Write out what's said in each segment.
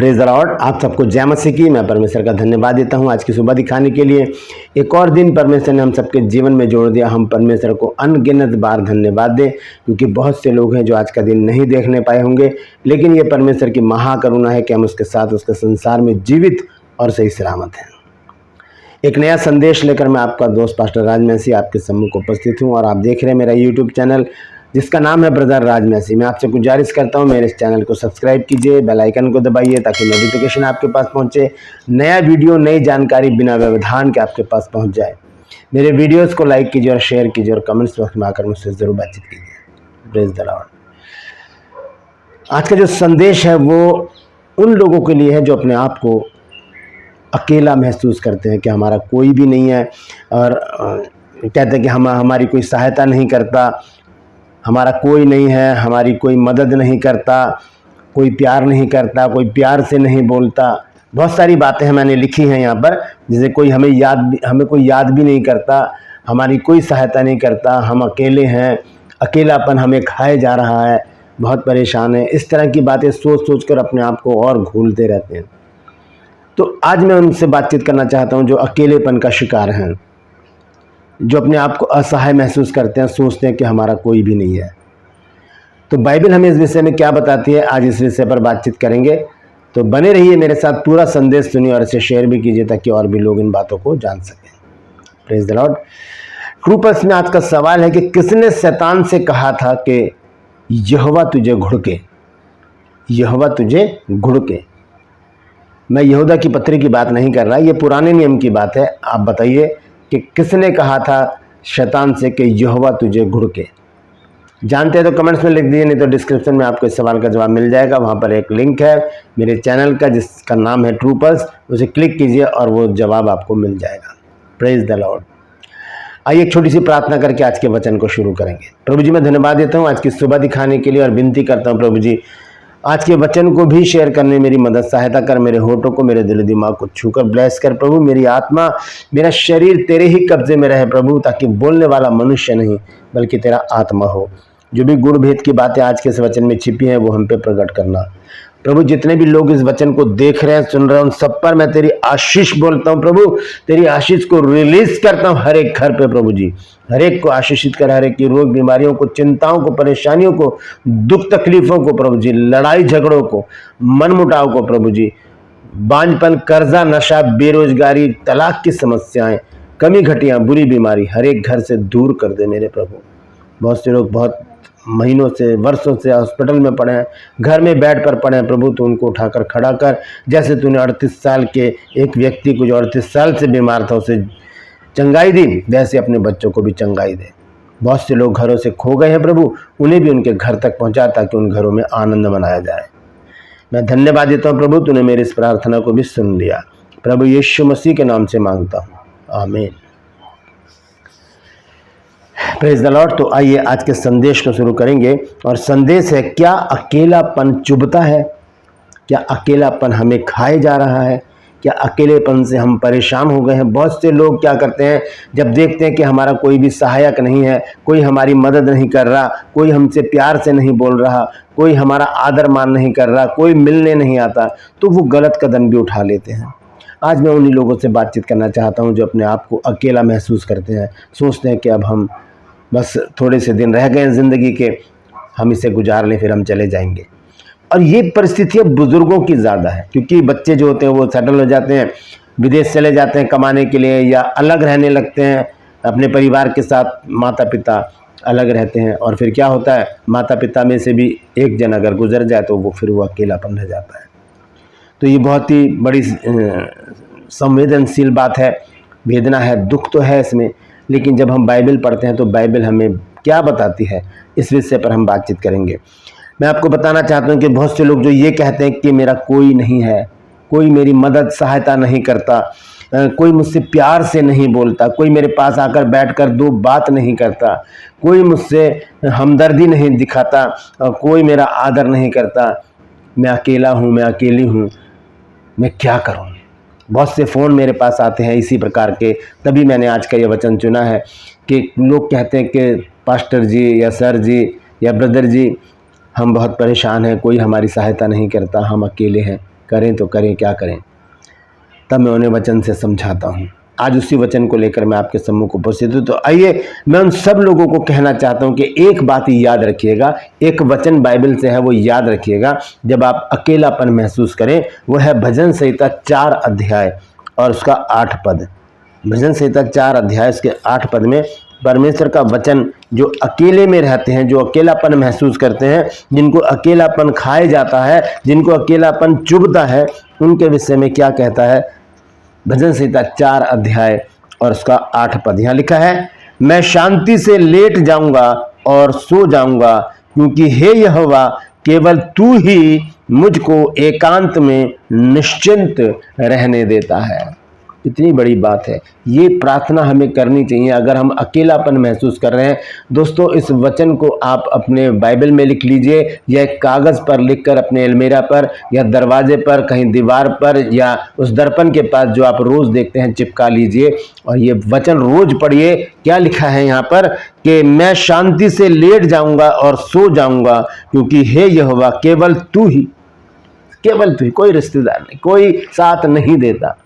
Praise the Lord. आप सबको जय मसीह की। मैं परमेश्वर का धन्यवाद देता हूं आज की सुबह दिखाने के लिए। एक और दिन परमेश्वर ने हम सबके जीवन में जोड़ दिया। हम परमेश्वर को अनगिनत बार धन्यवाद दें, क्योंकि बहुत से लोग हैं जो आज का दिन नहीं देखने पाए होंगे, लेकिन ये परमेश्वर की महाकरुणा है कि हम उसके साथ उसके संसार में जीवित और सही सलामत हैं। एक नया संदेश लेकर मैं आपका दोस्त पास्टर राज मैसी आपके सम्मुख उपस्थित हूँ और आप देख रहे हैं मेरा यूट्यूब चैनल जिसका नाम है ब्रदर राज मैसी। मैं आपसे गुजारिश करता हूं मेरे इस चैनल को सब्सक्राइब कीजिए, बेल आइकन को दबाइए ताकि नोटिफिकेशन आपके पास पहुंचे, नया वीडियो नई जानकारी बिना व्यवधान के आपके पास पहुंच जाए। मेरे वीडियोस को लाइक कीजिए और शेयर कीजिए और कमेंट्स बॉक्स में आकर मुझसे ज़रूर बातचीत कीजिए। Praise the Lord. आज का जो संदेश है वो उन लोगों के लिए है जो अपने आप को अकेला महसूस करते हैं कि हमारा कोई भी नहीं है और कहते हैं कि हमारी कोई सहायता नहीं करता, हमारा कोई नहीं है, हमारी कोई मदद नहीं करता, कोई प्यार नहीं करता, कोई प्यार से नहीं बोलता। बहुत सारी बातें हैं मैंने लिखी हैं यहाँ पर, जिसे कोई हमें कोई याद भी नहीं करता, हमारी कोई सहायता नहीं करता, हम अकेले हैं, अकेलापन हमें खाए जा रहा है, बहुत परेशान है। इस तरह की बातें सोच सोच कर अपने आप को और घूलते रहते हैं। तो आज मैं उनसे बातचीत करना चाहता हूँ जो अकेलेपन का शिकार हैं, जो अपने आप को असहाय महसूस करते हैं, सोचते हैं कि हमारा कोई भी नहीं है। तो बाइबल हमें इस विषय में क्या बताती है, आज इस विषय पर बातचीत करेंगे। तो बने रहिए मेरे साथ, पूरा संदेश सुनिए और इसे शेयर भी कीजिए ताकि और भी लोग इन बातों को जान सकें। Praise the Lord. ट्रूपर्स में आज का सवाल है कि किसने शैतान से कहा था कि यहोवा तुझे घुड़के, यहोवा तुझे घुड़के। मैं यहूदा की पत्री की बात नहीं कर रहा, ये पुराने नियम की बात है। आप बताइए कि किसने कहा था शैतान से कि यहोवा तुझे घुड़के। जानते हैं तो कमेंट्स में लिख दीजिए, नहीं तो डिस्क्रिप्शन में आपको इस सवाल का जवाब मिल जाएगा। वहाँ पर एक लिंक है मेरे चैनल का जिसका नाम है ट्रूपर्स, उसे क्लिक कीजिए और वो जवाब आपको मिल जाएगा। Praise the Lord. आइए एक छोटी सी प्रार्थना करके आज के वचन को शुरू करेंगे। प्रभु जी मैं धन्यवाद देता हूँ आज की सुबह दिखाने के लिए और विनती करता हूँ प्रभु जी आज के वचन को भी शेयर करने मेरी मदद सहायता कर, मेरे होठों को मेरे दिल दिमाग को छूकर ब्लेस कर प्रभु। मेरी आत्मा मेरा शरीर तेरे ही कब्जे में रहे प्रभु, ताकि बोलने वाला मनुष्य नहीं बल्कि तेरा आत्मा हो। जो भी गुण भेद की बातें आज के इस वचन में छिपी हैं वो हम पे प्रकट करना प्रभु। जितने भी लोग इस वचन को देख रहे हैं सुन रहे हैं उन सब पर मैं तेरी आशीष बोलता हूँ प्रभु। तेरी आशीष को रिलीज करता हूँ हर एक घर पे प्रभु जी। हर एक को आशीषित कर, हर एक की रोग बीमारियों को, चिंताओं को, परेशानियों को, दुख तकलीफों को प्रभु जी, लड़ाई झगड़ों को, मनमुटाव को प्रभु जी, बांझपन, कर्जा, नशा, बेरोजगारी, तलाक की समस्याएं, कमी घटियां, बुरी बीमारी हर एक घर से दूर कर दे मेरे प्रभु। बहुत से लोग बहुत महीनों से वर्षों से हॉस्पिटल में पड़े हैं, घर में बेड पर पड़े हैं प्रभु। तो उनको उठाकर खड़ा कर, जैसे तूने 38 साल के एक व्यक्ति को जो 38 साल से बीमार था उसे चंगाई दी, वैसे अपने बच्चों को भी चंगाई दे। बहुत से लोग घरों से खो गए हैं प्रभु, उन्हें भी उनके घर तक पहुंचा ताकि उन घरों में आनंद मनाया जाए। मैं धन्यवाद देता हूँ प्रभु, तूने मेरी इस प्रार्थना को भी सुन लिया। प्रभु यीशु मसीह के नाम से मांगता हूँ, आमीन। Praise the Lord. तो आइए आज के संदेश को शुरू करेंगे और संदेश है, क्या अकेलापन चुभता है? क्या अकेलापन हमें खाए जा रहा है? क्या अकेलेपन से हम परेशान हो गए हैं? बहुत से लोग क्या करते हैं, जब देखते हैं कि हमारा कोई भी सहायक नहीं है, कोई हमारी मदद नहीं कर रहा, कोई हमसे प्यार से नहीं बोल रहा, कोई हमारा आदर मान नहीं कर रहा, कोई मिलने नहीं आता, तो वो गलत कदम भी उठा लेते हैं। आज मैं उन्हीं लोगों से बातचीत करना चाहता हूँ जो अपने आप को अकेला महसूस करते हैं, सोचते हैं कि अब हम बस थोड़े से दिन रह गए हैं ज़िंदगी के, हम इसे गुजार लें फिर हम चले जाएंगे। और ये परिस्थितियाँ बुज़ुर्गों की ज़्यादा है, क्योंकि बच्चे जो होते हैं वो सेटल हो जाते हैं, विदेश चले जाते हैं कमाने के लिए या अलग रहने लगते हैं अपने परिवार के साथ। माता पिता अलग रहते हैं और फिर क्या होता है, माता पिता में से भी एक जन अगर गुजर जाए तो वो फिर वो अकेलापन रह जाता है। तो ये बहुत ही बड़ी संवेदनशील बात है, वेदना है, दुख तो है इसमें। लेकिन जब हम बाइबल पढ़ते हैं तो बाइबल हमें क्या बताती है, इस विषय पर हम बातचीत करेंगे। मैं आपको बताना चाहता हूँ कि बहुत से लोग जो ये कहते हैं कि मेरा कोई नहीं है, कोई मेरी मदद सहायता नहीं करता, कोई मुझसे प्यार से नहीं बोलता, कोई मेरे पास आकर बैठकर दो बात नहीं करता, कोई मुझसे हमदर्दी नहीं दिखाता, कोई मेरा आदर नहीं करता, मैं अकेला हूँ, मैं अकेली हूँ, मैं क्या करूँ। बहुत से फ़ोन मेरे पास आते हैं इसी प्रकार के। तभी मैंने आज का ये वचन चुना है कि लोग कहते हैं कि पास्टर जी या सर जी या ब्रदर जी हम बहुत परेशान हैं, कोई हमारी सहायता नहीं करता, हम अकेले हैं। करें तो करें, क्या करें। तब मैं उन्हें वचन से समझाता हूँ। आज उसी वचन को लेकर मैं आपके सम्मुख उपस्थित हूँ। तो आइए मैं उन सब लोगों को कहना चाहता हूँ कि एक बात याद रखिएगा, एक वचन बाइबल से है, वो याद रखिएगा जब आप अकेलापन महसूस करें। वो है भजन संहिता 4 अध्याय और उसका 8 पद। भजन संहिता 4 अध्याय उसके 8 पद में परमेश्वर का वचन जो अकेले में रहते हैं, जो अकेलापन महसूस करते हैं, जिनको अकेलापन खाए जाता है, जिनको अकेलापन चुभता है, उनके विषय में क्या कहता है। भजन संहिता 4 अध्याय और उसका 8 पद यहाँ लिखा है, मैं शांति से लेट जाऊंगा और सो जाऊंगा, क्योंकि हे यहोवा केवल तू ही मुझको एकांत में निश्चिंत रहने देता है। इतनी बड़ी बात है। ये प्रार्थना हमें करनी चाहिए अगर हम अकेलापन महसूस कर रहे हैं। दोस्तों, इस वचन को आप अपने बाइबल में लिख लीजिए या एक कागज़ पर लिखकर अपने अलमीरा पर या दरवाजे पर, कहीं दीवार पर या उस दर्पण के पास जो आप रोज़ देखते हैं चिपका लीजिए और ये वचन रोज़ पढ़िए। क्या लिखा है यहाँ पर कि मैं शांति से लेट जाऊँगा और सो जाऊँगा, क्योंकि हे यहोवा केवल तू ही, कोई रिश्तेदार नहीं, कोई साथ नहीं देता।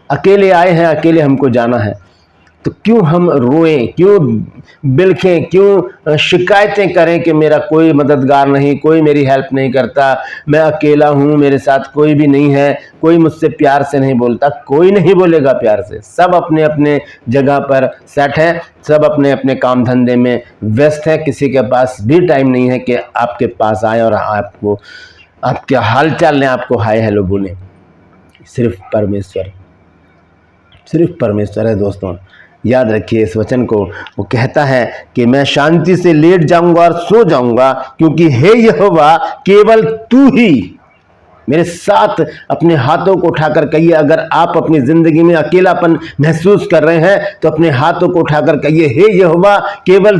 अकेले आए हैं, अकेले हमको जाना है, तो क्यों हम रोएं, क्यों बिलखें, क्यों शिकायतें करें कि मेरा कोई मददगार नहीं, कोई मेरी हेल्प नहीं करता, मैं अकेला हूँ, मेरे साथ कोई भी नहीं है, कोई मुझसे प्यार से नहीं बोलता। कोई नहीं बोलेगा प्यार से। सब अपने अपने जगह पर सेट हैं, सब अपने अपने काम धंधे में व्यस्त हैं। किसी के पास भी टाइम नहीं है कि आपके पास आए और आपको आपके हाल चाल ने आपको हाय हेलो बोले। सिर्फ परमेश्वर है। दोस्तों, याद रखिए इस वचन को। वो कहता है कि मैं शांति से लेट जाऊंगा और सो जाऊंगा, क्योंकि हे यहोवा केवल तू ही मेरे साथ। अपने हाथों को उठाकर कहिए, अगर आप अपनी जिंदगी में अकेलापन महसूस कर रहे हैं तो अपने हाथों को उठाकर कहिए, हे यहोवा केवल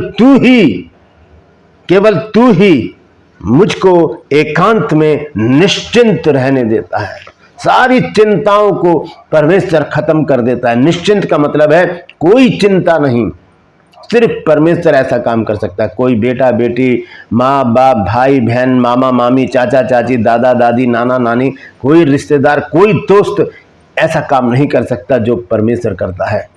तू ही मुझको एकांत में निश्चिंत रहने देता है। सारी चिंताओं को परमेश्वर खत्म कर देता है। निश्चिंत का मतलब है कोई चिंता नहीं। सिर्फ परमेश्वर ऐसा काम कर सकता है। कोई बेटा बेटी, माँ बाप, भाई बहन, मामा मामी, चाचा चाची, दादा दादी, नाना नानी, कोई रिश्तेदार, कोई दोस्त ऐसा काम नहीं कर सकता जो परमेश्वर करता है,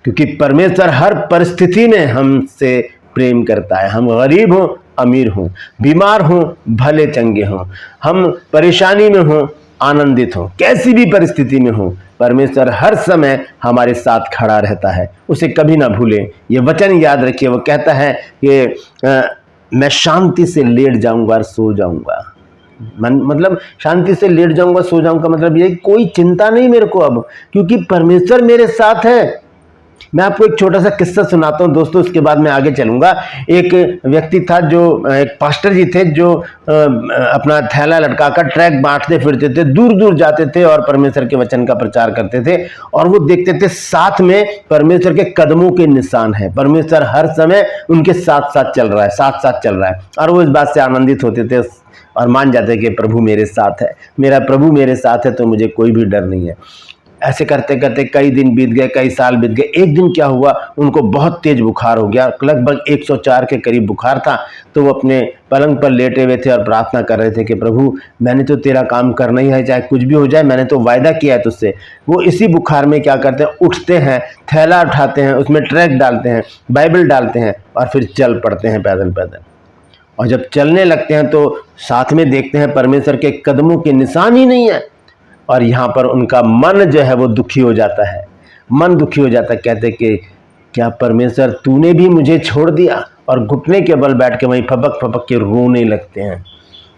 क्योंकि परमेश्वर हर परिस्थिति में हमसे प्रेम करता है। हम गरीब हों, अमीर हों, बीमार हों, भले चंगे हों, हम परेशानी में हों, आनंदित हों, कैसी भी परिस्थिति में हों, परमेश्वर हर समय हमारे साथ खड़ा रहता है। उसे कभी ना भूलें। ये वचन याद रखिए। वो कहता है कि मैं शांति से लेट जाऊंगा और सो जाऊंगा। मतलब शांति से लेट जाऊंगा, सो जाऊंगा मतलब ये कोई चिंता नहीं मेरे को अब, क्योंकि परमेश्वर मेरे साथ है। मैं आपको एक छोटा सा किस्सा सुनाता हूँ दोस्तों, उसके बाद मैं आगे चलूंगा। एक व्यक्ति था, जो एक पास्टर जी थे, जो अपना थैला लटकाकर ट्रैक बांटते फिरते थे, दूर दूर जाते थे और परमेश्वर के वचन का प्रचार करते थे। और वो देखते थे साथ में परमेश्वर के कदमों के निशान है। परमेश्वर हर समय उनके साथ साथ चल रहा है, और वो इस बात से आनंदित होते थे और मान जाते कि प्रभु मेरे साथ है, मेरा प्रभु मेरे साथ है, तो मुझे कोई भी डर नहीं है। ऐसे करते करते कई दिन बीत गए, कई साल बीत गए। एक दिन क्या हुआ, उनको बहुत तेज बुखार हो गया, लगभग 104 के करीब बुखार था। तो वो अपने पलंग पर लेटे हुए थे और प्रार्थना कर रहे थे कि प्रभु मैंने तो तेरा काम करना ही है, चाहे कुछ भी हो जाए, मैंने तो वायदा किया है तुझसे। वो इसी बुखार में क्या करते हैं, उठते हैं, थैला उठाते हैं, उसमें ट्रैक डालते हैं, बाइबल डालते हैं और फिर चल पड़ते हैं पैदल पैदल। और जब चलने लगते हैं तो साथ में देखते हैं परमेश्वर के कदमों के निशान ही नहीं है। और यहाँ पर उनका मन जो है वो दुखी हो जाता है, मन दुखी हो जाता है। कहते कि क्या परमेश्वर तूने भी मुझे छोड़ दिया, और घुटने के बल बैठ के वहीं फपक फपक के रोने लगते हैं।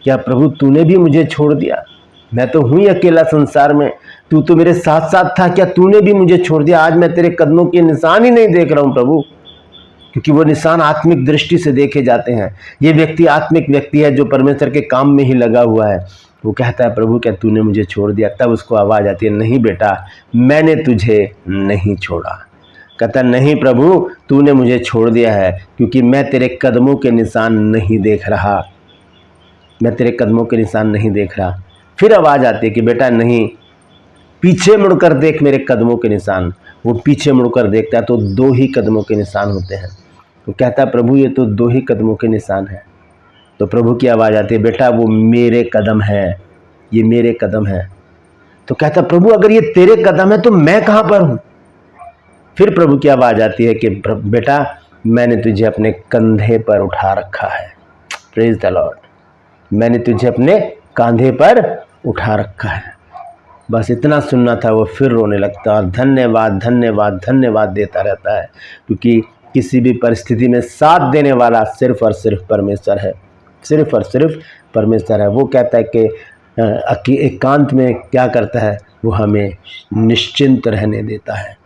क्या प्रभु तूने भी मुझे छोड़ दिया, मैं तो हूँ अकेला संसार में, तू तो मेरे साथ साथ था, क्या तूने भी मुझे छोड़ दिया। आज मैं तेरे कदमों के निशान ही नहीं देख रहा हूँ प्रभु, क्योंकि वो निशान आत्मिक दृष्टि से देखे जाते हैं। ये व्यक्ति आत्मिक व्यक्ति है जो परमेश्वर के काम में ही लगा हुआ है। वो कहता है प्रभु क्या तूने मुझे छोड़ दिया। तब उसको आवाज़ आती है, नहीं बेटा मैंने तुझे नहीं छोड़ा। कहता नहीं प्रभु तूने मुझे छोड़ दिया है, क्योंकि मैं तेरे कदमों के निशान नहीं देख रहा, मैं तेरे कदमों के निशान नहीं देख रहा। फिर आवाज़ आती है कि बेटा नहीं, पीछे मुड़कर देख मेरे कदमों के निशान। वो पीछे मुड़कर देखता है तो 2 ही कदमों के निशान होते हैं। तो कहता है प्रभु ये तो 2 ही कदमों के निशान है। तो प्रभु की आवाज़ आती है, बेटा वो मेरे कदम हैं, ये मेरे कदम है। तो कहता प्रभु अगर ये तेरे कदम है तो मैं कहाँ पर हूँ? फिर प्रभु की आवाज़ आती है कि बेटा मैंने तुझे अपने कंधे पर उठा रखा है। प्रेज द लॉर्ड, मैंने तुझे अपने कंधे पर उठा रखा है। बस इतना सुनना था, वो फिर रोने लगता और धन्यवाद धन्यवाद धन्यवाद देता रहता है, क्योंकि किसी भी परिस्थिति में साथ देने वाला सिर्फ और सिर्फ परमेश्वर है, सिर्फ और सिर्फ परमेश्वर है। वो कहता है कि एकांत में क्या करता है, वो हमें निश्चिंत रहने देता है।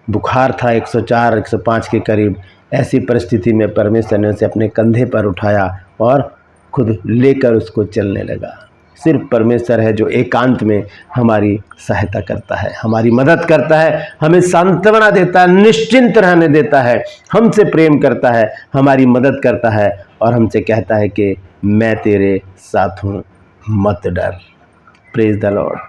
बुखार था 104 105 के करीब, ऐसी परिस्थिति में परमेश्वर ने उसे अपने कंधे पर उठाया और खुद लेकर उसको चलने लगा। सिर्फ परमेश्वर है जो एकांत में हमारी सहायता करता है, हमारी मदद करता है, हमें सांत्वना देता है, निश्चिंत रहने देता है, हमसे प्रेम करता है, हमारी मदद करता है और हमसे कहता है कि मैं तेरे साथ हूँ, मत डर। Praise the Lord.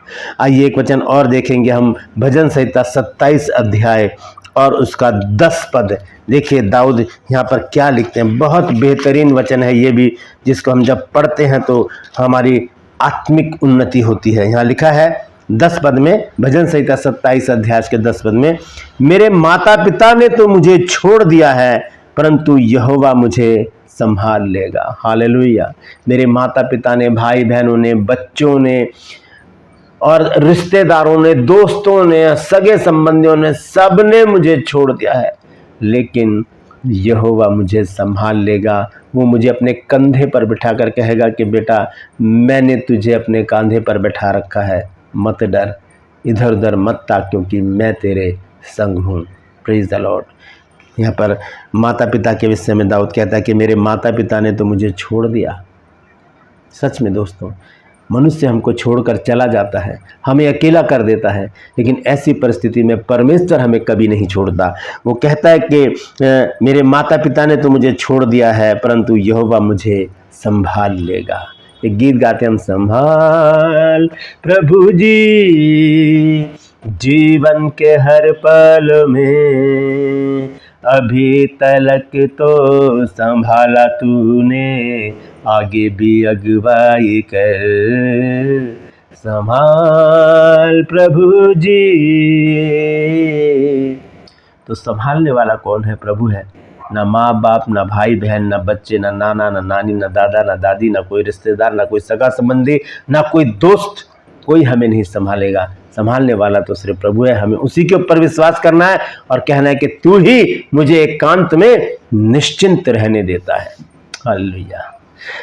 आइए एक वचन और देखेंगे हम, भजन संहिता 27 अध्याय और उसका 10 पद। देखिए दाऊद यहाँ पर क्या लिखते हैं, बहुत बेहतरीन वचन है ये भी, जिसको हम जब पढ़ते हैं तो हमारी आत्मिक उन्नति होती है। यहाँ लिखा है 10 पद में, भजन संहिता 27 अध्याय के 10 पद में, मेरे माता पिता ने तो मुझे छोड़ दिया है परंतु यहोवा मुझे संभाल लेगा। हालेलुया। मेरे माता पिता ने, भाई बहनों ने, बच्चों ने और रिश्तेदारों ने, दोस्तों ने, सगे संबंधियों ने, सब ने मुझे छोड़ दिया है, लेकिन यहोवा मुझे संभाल लेगा। वो मुझे अपने कंधे पर बिठा कर कहेगा कि बेटा मैंने तुझे अपने कंधे पर बैठा रखा है, मत डर, इधर उधर मत ताक, क्योंकि मैं तेरे संग हूँ। Praise the Lord. यहाँ पर माता पिता के विषय में दाऊद कहता है कि मेरे माता पिता ने तो मुझे छोड़ दिया। सच में दोस्तों, मनुष्य हमको छोड़कर चला जाता है, हमें अकेला कर देता है, लेकिन ऐसी परिस्थिति में परमेश्वर हमें कभी नहीं छोड़ता। वो कहता है कि मेरे माता पिता ने तो मुझे छोड़ दिया है परंतु यहोवा मुझे संभाल लेगा। एक गीत गाते हम, संभाल प्रभु जी जीवन के हर पल में, अभी तलक तो संभाला तूने, आगे भी अगुवाई कर, संभाल प्रभु जी। तो संभालने वाला कौन है? प्रभु है। ना माँ बाप, ना भाई बहन, ना बच्चे, ना नाना, ना नानी, ना दादा, ना दादी, ना कोई रिश्तेदार, ना कोई सगा संबंधी, ना कोई दोस्त, कोई हमें नहीं संभालेगा। संभालने वाला तो सिर्फ प्रभु है। हमें उसी के ऊपर विश्वास करना है और कहना है कि तू ही मुझे एकांत में निश्चिंत रहने देता है। हालेलुया।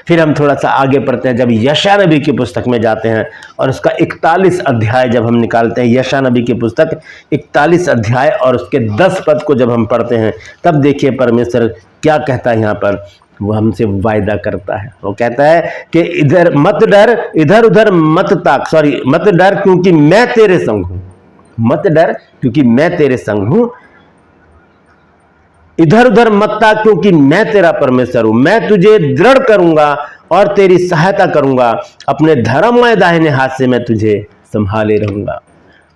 फिर हम थोड़ा सा आगे पढ़ते हैं, जब यशायाह नबी की पुस्तक में जाते हैं और उसका 41 अध्याय जब हम निकालते हैं, यशायाह नबी की पुस्तक 41 अध्याय और उसके 10 पद को जब हम पढ़ते हैं, तब देखिए परमेश्वर क्या कहता है। यहाँ पर वो हमसे वायदा करता है। वो कहता है कि इधर मत डर, इधर उधर मत ताक, मत डर क्योंकि मैं तेरे संग हूं। मत डर क्योंकि मैं तेरे संग हूं, इधर उधर मत ताक क्योंकि मैं तेरा परमेश्वर हूं। मैं तुझे दृढ़ करूंगा और तेरी सहायता करूंगा, अपने धर्ममय दाहिने हाथ से मैं तुझे संभाले रहूंगा।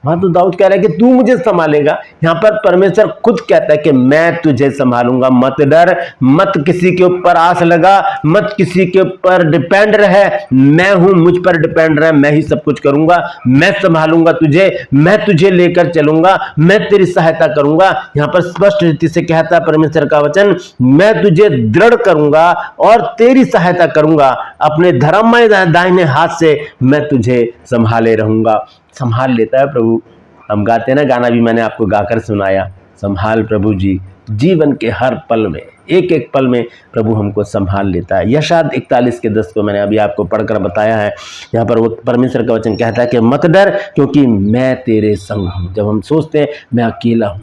हाँ, तो दाऊद कह रहा है कि तू मुझे संभालेगा। यहाँ पर परमेश्वर खुद कहता है कि मैं तुझे संभालूंगा, मत डर, मत किसी के ऊपर आस लगा, मत किसी के ऊपर डिपेंड रहे, मैं हूं, मुझ पर डिपेंड रहे, मैं ही सब कुछ करूंगा, मैं संभालूंगा तुझे, मैं तुझे लेकर चलूंगा, मैं तेरी सहायता करूंगा। यहाँ पर स्पष्ट रीति से कहता है परमेश्वर का वचन, मैं तुझे दृढ़ करूंगा और तेरी सहायता करूंगा, अपने धर्ममय दाहिने हाथ से मैं तुझे संभाले रहूंगा। संभाल लेता है प्रभु। हम गाते हैं ना गाना, भी मैंने आपको गाकर सुनाया, संभाल प्रभु जी जीवन के हर पल में, एक एक पल में प्रभु हमको संभाल लेता है। यशायाह 41 के 10 को मैंने अभी आपको पढ़कर बताया है। यहाँ पर वो परमेश्वर का वचन कहता है कि मत डर क्योंकि मैं तेरे संग हूँ। जब हम सोचते हैं मैं अकेला हूँ,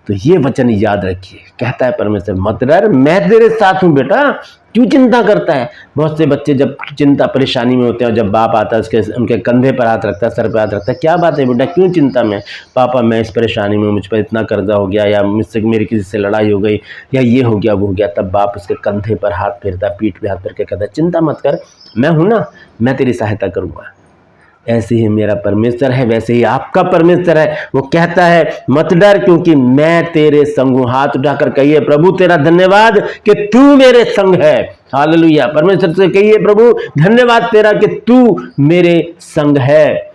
तो ये वचन याद रखिए, कहता है परमेश्वर मत डर, मैं तेरे साथ हूँ बेटा, क्यों चिंता करता है। बहुत से बच्चे जब चिंता परेशानी में होते हैं, जब बाप आता है उनके कंधे पर हाथ रखता है, सर पर हाथ रखता है, क्या बात है बेटा, क्यों चिंता में? पापा मैं इस परेशानी में, मुझ पर इतना कर्जा हो गया, या मुझसे मेरी किसी से लड़ाई हो गई, या ये हो गया वो हो गया। तब बाप उसके कंधे पर हाथ फेरता, पीठ पे हाथ फेर के कहता है चिंता मत कर, मैं हूं ना, मैं तेरी सहायता करूंगा। ऐसे ही मेरा परमेश्वर है, वैसे ही आपका परमेश्वर है। वो कहता है मत डर क्योंकि मैं तेरे संग हूं। हाथ उठाकर कहिए, प्रभु तेरा धन्यवाद कि तू मेरे संग है, हालेलुया। परमेश्वर से कहिए, प्रभु धन्यवाद तेरा कि तू मेरे संग है।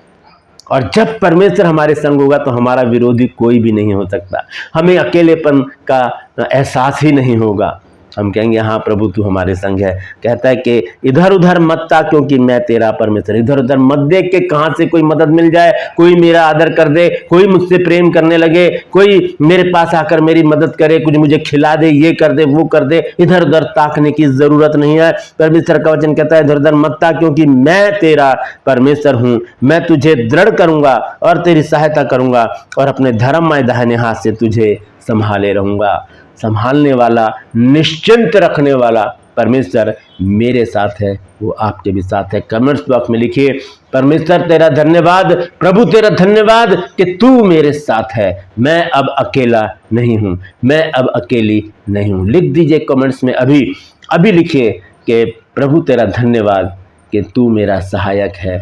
और जब परमेश्वर हमारे संग होगा तो हमारा विरोधी कोई भी नहीं हो सकता। हमें अकेलेपन का एहसास ही नहीं होगा। हम कहेंगे हाँ प्रभु तू हमारे संग है। कहता है कि इधर उधर मत ता क्योंकि मैं तेरा परमेश्वर। इधर उधर मत देख के कहां से कोई मदद मिल जाए, कोई मेरा आदर कर दे, कोई मुझसे प्रेम करने लगे, कोई मेरे पास आकर मेरी मदद करे, कुछ मुझे खिला दे, ये कर दे, वो कर दे। इधर उधर ताकने की जरूरत नहीं है। परमेश्वर का वचन कहता है इधर उधर मत ता क्योंकि मैं तेरा परमेश्वर हूं। मैं तुझे दृढ़ करूंगा और तेरी सहायता करूंगा और अपने धर्ममय दाहिने हाथ से तुझे संभाले रहूंगा। संभालने वाला, निश्चिंत रखने वाला परमेश्वर मेरे साथ है, वो आपके भी साथ है। कमेंट्स बॉक्स में लिखिए, परमेश्वर तेरा धन्यवाद, प्रभु तेरा धन्यवाद कि तू मेरे साथ है। मैं अब अकेला नहीं हूं, मैं अब अकेली नहीं हूं। लिख दीजिए कमेंट्स में, अभी लिखिए कि प्रभु तेरा धन्यवाद कि तू मेरा सहायक है,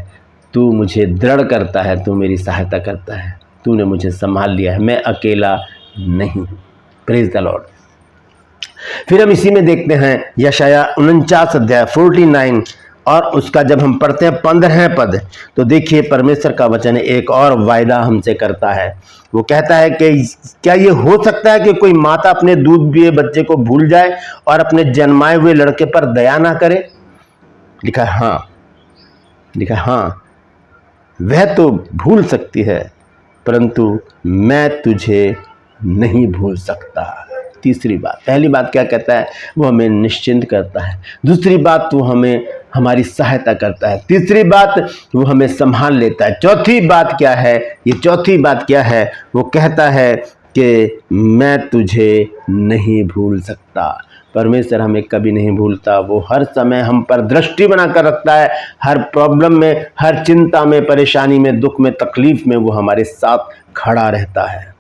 तू मुझे दृढ़ करता है, तू मेरी सहायता करता है, तूने मुझे संभाल लिया है, मैं अकेला नहीं हूं। Praise the Lord. फिर हम इसी में देखते हैं यशाया 49 अध्याय 49 और उसका जब हम पढ़ते हैं 15वें पद, तो देखिए परमेश्वर का वचन एक और वायदा हमसे करता है। वो कहता है कि क्या ये हो सकता है कि कोई माता अपने दूध पिए बच्चे को भूल जाए और अपने जन्माए हुए लड़के पर दया ना करे? लिखा हाँ, लिखा हाँ, वह तो भूल सकती है परंतु मैं तुझे नहीं भूल सकता। तीसरी बात, पहली बात क्या कहता है? वो हमें निश्चिंत करता है। दूसरी बात, वो हमें हमारी सहायता करता है। तीसरी बात, वो हमें संभाल लेता है। चौथी बात क्या है? ये चौथी बात क्या है? वो कहता है कि मैं तुझे नहीं भूल सकता। परमेश्वर हमें कभी नहीं भूलता। वो हर समय हम पर दृष्टि बनाकर रखता है। हर प्रॉब्लम में, हर चिंता में, परेशानी में, दुख में, तकलीफ में वो हमारे साथ खड़ा रहता है,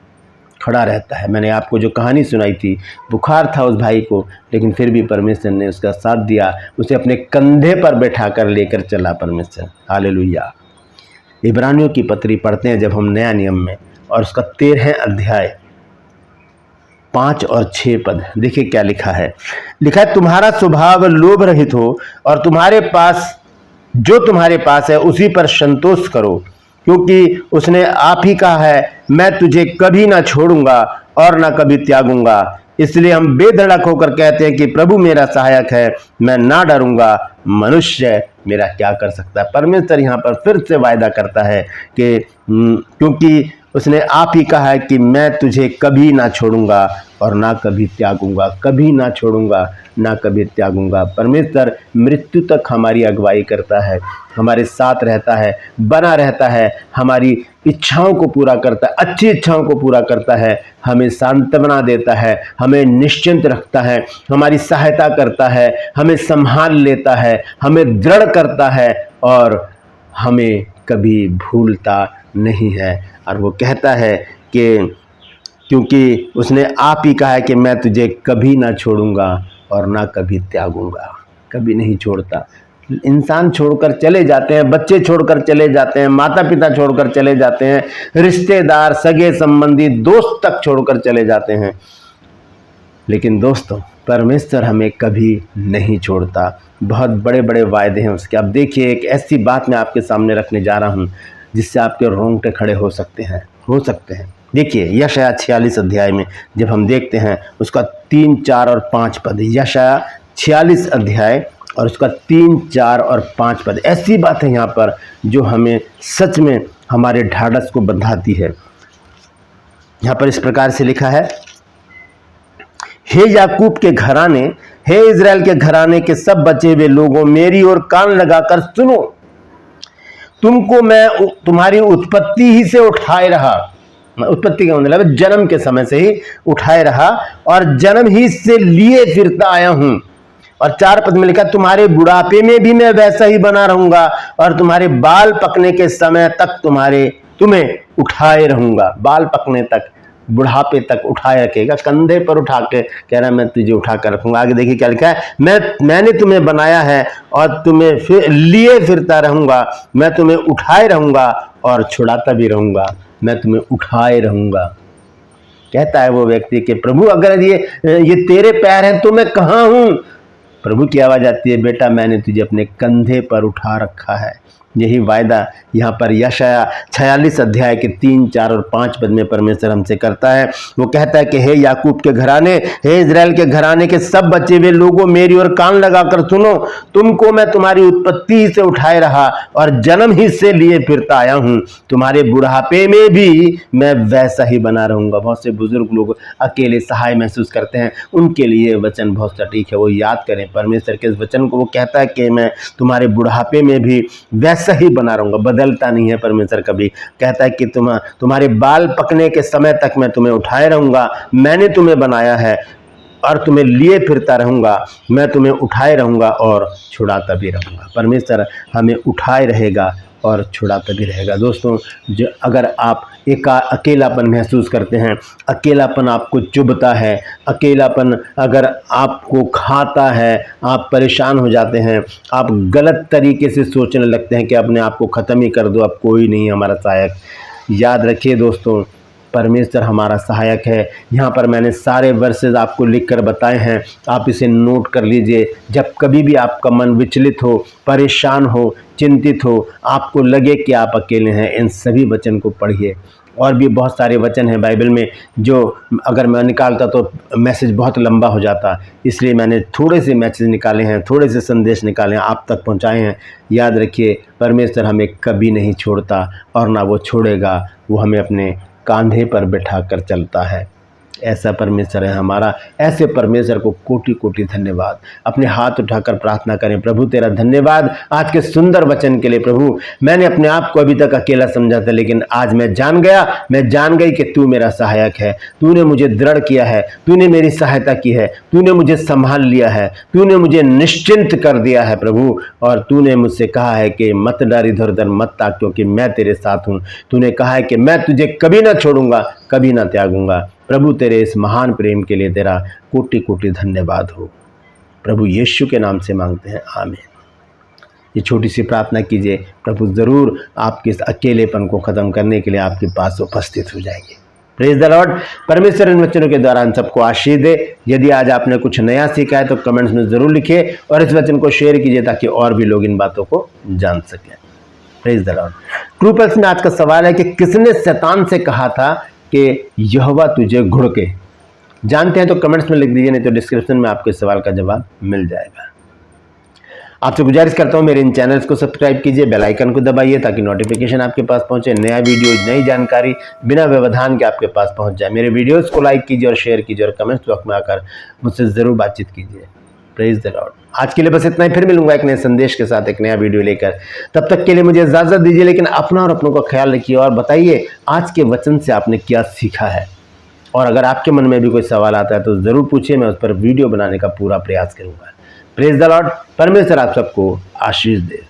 खड़ा रहता है। मैंने आपको जो कहानी सुनाई थी, बुखार था उस भाई को, लेकिन फिर भी परमेश्वर ने उसका साथ दिया, उसे अपने कंधे पर बैठाकर लेकर चला परमेश्वर। हालेलुया। इब्रानियों की पत्री पढ़ते हैं जब हम नया नियम में, और उसका 13 अध्याय 5 और 6 पद, देखिए क्या लिखा है। लिखा है, तुम्हारा स्वभाव लोभ रहित हो और तुम्हारे पास जो तुम्हारे पास है उसी पर संतोष करो, क्योंकि उसने आप ही कहा है, मैं तुझे कभी ना छोड़ूंगा और ना कभी त्यागूंगा। इसलिए हम बेधड़क होकर कहते हैं कि प्रभु मेरा सहायक है, मैं ना डरूंगा, मनुष्य मेरा क्या कर सकता है। परमेश्वर यहाँ पर फिर से वायदा करता है कि क्योंकि उसने आप ही कहा है कि मैं तुझे कभी ना छोड़ूंगा और ना कभी त्यागूंगा, कभी ना छोड़ूंगा ना कभी त्यागूंगा। परमेश्वर मृत्यु तक हमारी अगुवाई करता है, हमारे साथ रहता है, बना रहता है, हमारी इच्छाओं को पूरा करता है, अच्छी इच्छाओं को पूरा करता है, हमें सांत्वना देता है, हमें निश्चिंत रखता है, हमारी सहायता करता है, हमें संभाल लेता है, हमें दृढ़ करता है और हमें कभी भूलता नहीं है। और वो कहता है कि क्योंकि उसने आप ही कहा है कि मैं तुझे कभी ना छोड़ूंगा और ना कभी त्यागूंगा। कभी नहीं छोड़ता। इंसान छोड़कर चले जाते हैं, बच्चे छोड़कर चले जाते हैं, माता पिता छोड़कर चले जाते हैं, रिश्तेदार, सगे संबंधी, दोस्त तक छोड़कर चले जाते हैं, लेकिन दोस्तों परमेश्वर हमें कभी नहीं छोड़ता। बहुत बड़े बड़े वायदे हैं उसके। अब देखिए, एक ऐसी बात मैं आपके सामने रखने जा रहा हूं जिससे आपके रोंगटे खड़े हो सकते हैं। देखिए यशाया 46 अध्याय में जब हम देखते हैं उसका 3, 4 और 5 पद, यशाया 46 अध्याय और उसका 3, 4 और 5 पद, ऐसी बात है यहाँ पर जो हमें सच में हमारे ढाढ़स को बंधाती है। यहाँ पर इस प्रकार से लिखा है, हे याकूब के घराने, हे इज़राइल के घराने के सब बचे हुए लोगों, मेरी ओर कान लगाकर सुनो। तुमको मैं तुम्हारी उत्पत्ति ही से उठाए रहा। उत्पत्ति का मतलब जन्म के समय से ही उठाए रहा और जन्म ही से लिए फिरता आया हूं। और 4 पद में लिखा, तुम्हारे बुढ़ापे में भी मैं वैसा ही बना रहूंगा और तुम्हारे बाल पकने के समय तक तुम्हें उठाए रहूंगा। बाल पकने तक, बुढ़ापे तक उठाए रखेगा, कंधे पर उठा के कह रहा है मैं तुझे उठा कर रखूंगा। आगे देखिए क्या लिखा है, मैंने तुम्हें बनाया है और तुम्हें लिए फिरता रहूंगा, मैं तुम्हें उठाए रहूंगा और छुड़ाता भी रहूंगा, मैं तुम्हें उठाए रहूंगा। कहता है वो व्यक्ति कि प्रभु अगर ये तेरे पैर हैं तो मैं कहाँ हूं? प्रभु की आवाज़ आती है, बेटा मैंने तुझे अपने कंधे पर उठा रखा है। यही वायदा यहाँ पर यशाया 46 अध्याय के 3, 4 और 5 पद में परमेश्वर हमसे करता है। वो कहता है कि हे याकूब के घराने, हे इजराइल के घराने के सब बचे हुए लोगों, मेरी ओर कान लगाकर सुनो। तुमको मैं तुम्हारी उत्पत्ति से उठाए रहा और जन्म ही से लिए फिरता आया हूँ। तुम्हारे बुढ़ापे में भी मैं वैसा ही बना रहूंगा। बहुत से बुजुर्ग लोग अकेले सहाय महसूस करते हैं, उनके लिए वचन बहुत सटीक है। वो याद करें परमेश्वर के इस वचन को। वो कहता है कि मैं तुम्हारे बुढ़ापे में भी सही बना रहूंगा। बदलता नहीं है परमेश्वर कभी। कहता है कि तुम्हारे बाल पकने के समय तक मैं तुम्हें उठाए रहूंगा। मैंने तुम्हें बनाया है और तुम्हें लिए फिरता रहूंगा। मैं तुम्हें उठाए रहूंगा और छुड़ाता भी रहूंगा। परमेश्वर हमें उठाए रहेगा और छुड़ाता भी रहेगा। दोस्तों, जो अगर आप अकेलापन महसूस करते हैं, अकेलापन आपको चुभता है, अकेलापन अगर आपको खाता है, आप परेशान हो जाते हैं, आप गलत तरीके से सोचने लगते हैं कि अपने आप को ख़त्म ही कर दो, अब कोई नहीं हमारा सहायक। याद रखिए दोस्तों, परमेश्वर हमारा सहायक है। यहाँ पर मैंने सारे वर्सेस आपको लिखकर बताए हैं, आप इसे नोट कर लीजिए। जब कभी भी आपका मन विचलित हो, परेशान हो, चिंतित हो, आपको लगे कि आप अकेले हैं, इन सभी वचन को पढ़िए। और भी बहुत सारे वचन हैं बाइबल में जो अगर मैं निकालता तो मैसेज बहुत लंबा हो जाता, इसलिए मैंने थोड़े से मैसेज निकाले हैं, थोड़े से संदेश निकाले हैं, आप तक पहुंचाए हैं। याद रखिए, परमेश्वर हमें कभी नहीं छोड़ता और ना वो छोड़ेगा। वो हमें अपने कांधे पर बैठा कर चलता है। ऐसा परमेश्वर है हमारा। ऐसे परमेश्वर को कोटि कोटि धन्यवाद। अपने हाथ उठाकर प्रार्थना करें, प्रभु तेरा धन्यवाद आज के सुंदर वचन के लिए। प्रभु, मैंने अपने आप को अभी तक अकेला समझा था, लेकिन आज मैं जान गई कि तू मेरा सहायक है। तूने मुझे दृढ़ किया है, तूने मेरी सहायता की है, तूने मुझे संभाल लिया है, तूने मुझे निश्चिंत कर दिया है प्रभु। और तूने मुझसे कहा है कि मत डर, इधर उधर मत ताक, क्योंकि मैं तेरे साथ हूँ। तूने कहा है कि मैं तुझे कभी ना छोड़ूंगा, कभी ना त्यागूंगा। प्रभु तेरे इस महान प्रेम के लिए तेरा कोटि कोटि धन्यवाद हो। प्रभु यीशु के नाम से मांगते हैं, आमीन। ये छोटी सी प्रार्थना कीजिए, प्रभु ज़रूर आपके इस अकेलेपन को ख़त्म करने के लिए आपके पास उपस्थित हो जाएंगे। Praise the Lord. परमेश्वर इन वचनों के द्वारा हम सबको आशीष दे। यदि आज आपने कुछ नया सीखा है तो कमेंट्स में ज़रूर लिखिए और इस वचन को शेयर कीजिए ताकि और भी लोग इन बातों को जान सकें। Praise the Lord. True pulse में आज का सवाल है कि किसने शैतान से कहा था कि यहोवा तुझे घुड़के? जानते हैं तो कमेंट्स में लिख दीजिए, नहीं तो डिस्क्रिप्शन में आपको इस सवाल का जवाब मिल जाएगा। आपसे गुजारिश करता हूं मेरे इन चैनल्स को सब्सक्राइब कीजिए, बेल आइकन को दबाइए ताकि नोटिफिकेशन आपके पास पहुंचे, नया वीडियो, नई जानकारी बिना व्यवधान के आपके पास पहुंच जाए। मेरे वीडियोस को लाइक कीजिए और शेयर कीजिए और कमेंट्स बॉक्स में आकर मुझसे ज़रूर बातचीत कीजिए। Praise the Lord. आज के लिए बस इतना ही, फिर मिलूंगा एक नए संदेश के साथ, एक नया वीडियो लेकर। तब तक के लिए मुझे इजाजत दीजिए, लेकिन अपना और अपनों का ख्याल रखिए और बताइए आज के वचन से आपने क्या सीखा है। और अगर आपके मन में भी कोई सवाल आता है तो ज़रूर पूछिए, मैं उस पर वीडियो बनाने का पूरा प्रयास करूंगा। Praise the Lord. परमेश्वर आप सबको आशीष दे।